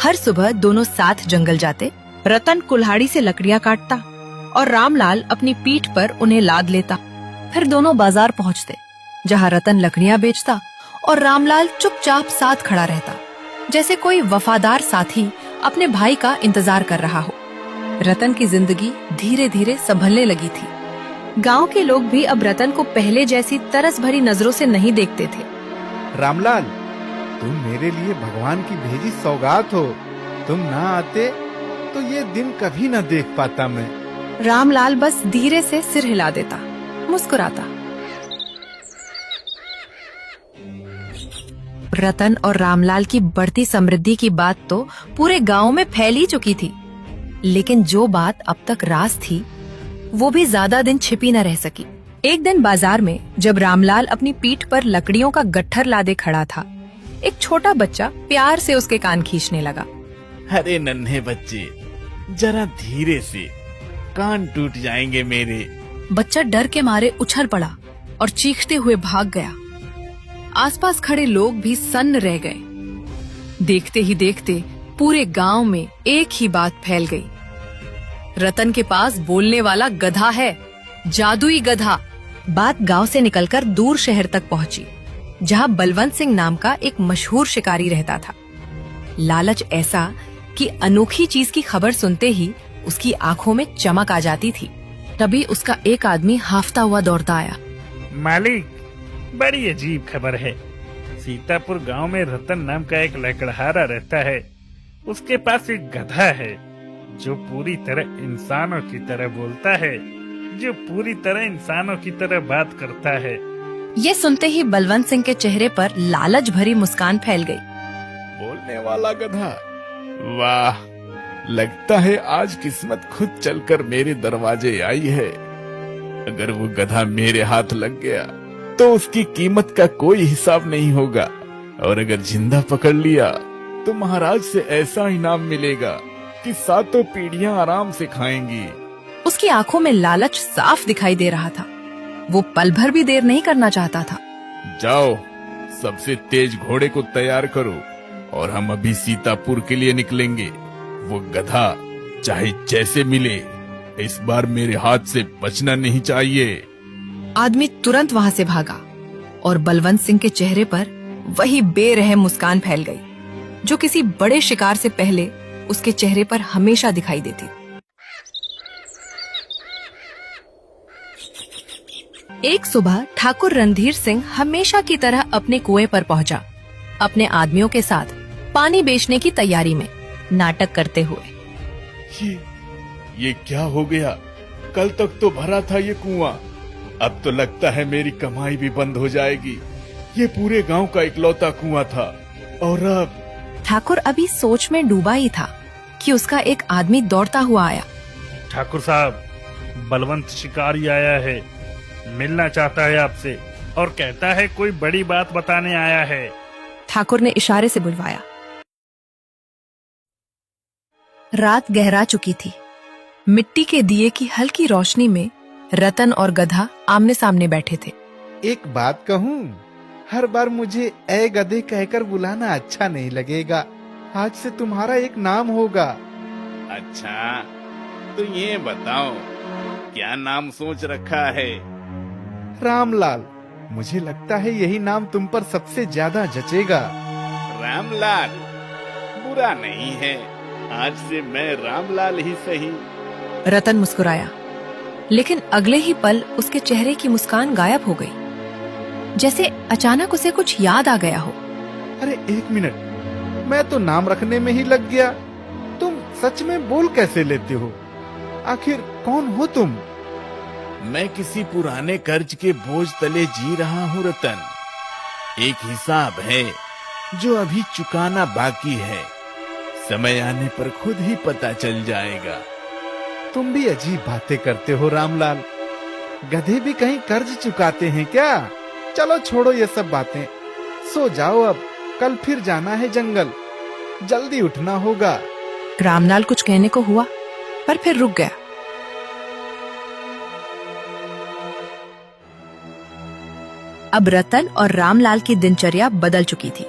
हर सुबह दोनों साथ जंगल जाते। रतन कुल्हाड़ी से लकड़ियाँ काटता और रामलाल अपनी पीठ पर उन्हें लाद लेता। फिर दोनों बाजार पहुँचते, जहाँ रतन लकड़ियाँ बेचता और रामलाल चुपचाप साथ खड़ा रहता, जैसे कोई वफादार साथी अपने भाई का इंतजार कर रहा हो। रतन की जिंदगी धीरे धीरे संभलने लगी थी। गांव के लोग भी अब रतन को पहले जैसी तरस भरी नजरों से नहीं देखते थे। रामलाल, तुम मेरे लिए भगवान की भेजी सौगात हो। तुम ना आते तो ये दिन कभी न देख पाता मैं। रामलाल बस धीरे से सिर हिला देता, मुस्कुराता। रतन और रामलाल की बढ़ती समृद्धि की बात तो पूरे गांव में फैल ही चुकी थी, लेकिन जो बात अब तक राज थी वो भी ज्यादा दिन छिपी न रह सकी। एक दिन बाजार में जब रामलाल अपनी पीठ पर लकड़ियों का गट्ठर लादे खड़ा था, एक छोटा बच्चा प्यार से उसके कान खींचने लगा। अरे नन्हे बच्चे, जरा धीरे से, कान टूट जाएंगे मेरे। बच्चा डर के मारे उछल पड़ा और चीखते हुए भाग गया। आसपास खड़े लोग भी सन्न रह गए। देखते ही देखते पूरे गांव में एक ही बात फैल गई, रतन के पास बोलने वाला गधा है, जादुई गधा। बात गांव से निकलकर दूर शहर तक पहुंची, जहां बलवंत सिंह नाम का एक मशहूर शिकारी रहता था। लालच ऐसा कि अनोखी चीज की खबर सुनते ही उसकी आंखों में चमक आ जाती थी। तभी उसका एक आदमी हाफता हुआ दौड़ता आया। मालिक, बड़ी अजीब खबर है। सीतापुर गांव में रतन नाम का एक लकड़हारा रहता है। उसके पास एक गधा है जो पूरी तरह इंसानों की तरह बोलता है, जो पूरी तरह इंसानों की तरह बात करता है। ये सुनते ही बलवंत सिंह के चेहरे पर लालच भरी मुस्कान फैल गई। बोलने वाला गधा, वाह, लगता है आज किस्मत खुद चलकर मेरे दरवाजे आई है। अगर वो गधा मेरे हाथ लग गया तो उसकी कीमत का कोई हिसाब नहीं होगा, और अगर जिंदा पकड़ लिया तो महाराज से ऐसा इनाम मिलेगा कि सातों पीढ़ियां आराम से खाएंगी। उसकी आंखों में लालच साफ दिखाई दे रहा था। वो पल भर भी देर नहीं करना चाहता था। जाओ, सबसे तेज घोड़े को तैयार करो और हम अभी सीतापुर के लिए निकलेंगे। वो गधा चाहे जैसे मिले, इस बार मेरे हाथ से बचना नहीं चाहिए। आदमी तुरंत वहां से भागा और बलवंत सिंह के चेहरे पर वही बेरहम मुस्कान फैल गई, जो किसी बड़े शिकार से पहले उसके चेहरे पर हमेशा दिखाई देती। एक सुबह ठाकुर रणधीर सिंह हमेशा की तरह अपने कुएं पर पहुंचा, अपने आदमियों के साथ पानी बेचने की तैयारी में, नाटक करते हुए। ये क्या हो गया? कल तक तो भरा था ये कुआं, अब तो लगता है मेरी कमाई भी बंद हो जाएगी। ये पूरे गांव का इकलौता कुआं था, और अब। ठाकुर अभी सोच में डूबा ही था कि उसका एक आदमी दौड़ता हुआ आया। ठाकुर साहब, बलवंत शिकारी आया है, मिलना चाहता है आपसे और कहता है कोई बड़ी बात बताने आया है। ठाकुर ने इशारे से बुलवाया। रात गहरा चुकी थी। मिट्टी के दिए की हल्की रोशनी में रतन और गधा आमने सामने बैठे थे। एक बात कहूँ, हर बार मुझे ए गधे कहकर बुलाना अच्छा नहीं लगेगा। आज से तुम्हारा एक नाम होगा। अच्छा, तो ये बताओ, क्या नाम सोच रखा है? रामलाल। मुझे लगता है यही नाम तुम पर सबसे ज्यादा जचेगा। रामलाल बुरा नहीं है, आज से मैं रामलाल ही सही। रतन मुस्कुराया, लेकिन अगले ही पल उसके चेहरे की मुस्कान गायब हो गई, जैसे अचानक उसे कुछ याद आ गया हो। अरे एक मिनट, मैं तो नाम रखने में ही लग गया। तुम सच में बोल कैसे लेते हो? आखिर कौन हो तुम? मैं किसी पुराने कर्ज के बोझ तले जी रहा हूँ रतन। एक हिसाब है जो अभी चुकाना बाकी है। समय आने पर खुद ही पता चल जाएगा। तुम भी अजीब बातें करते हो रामलाल। गधे भी कहीं कर्ज चुकाते हैं क्या? चलो छोड़ो ये सब बातें, सो जाओ अब। कल फिर जाना है जंगल, जल्दी उठना होगा। रामलाल कुछ कहने को हुआ, पर फिर रुक गया। अब रतन और रामलाल की दिनचर्या बदल चुकी थी।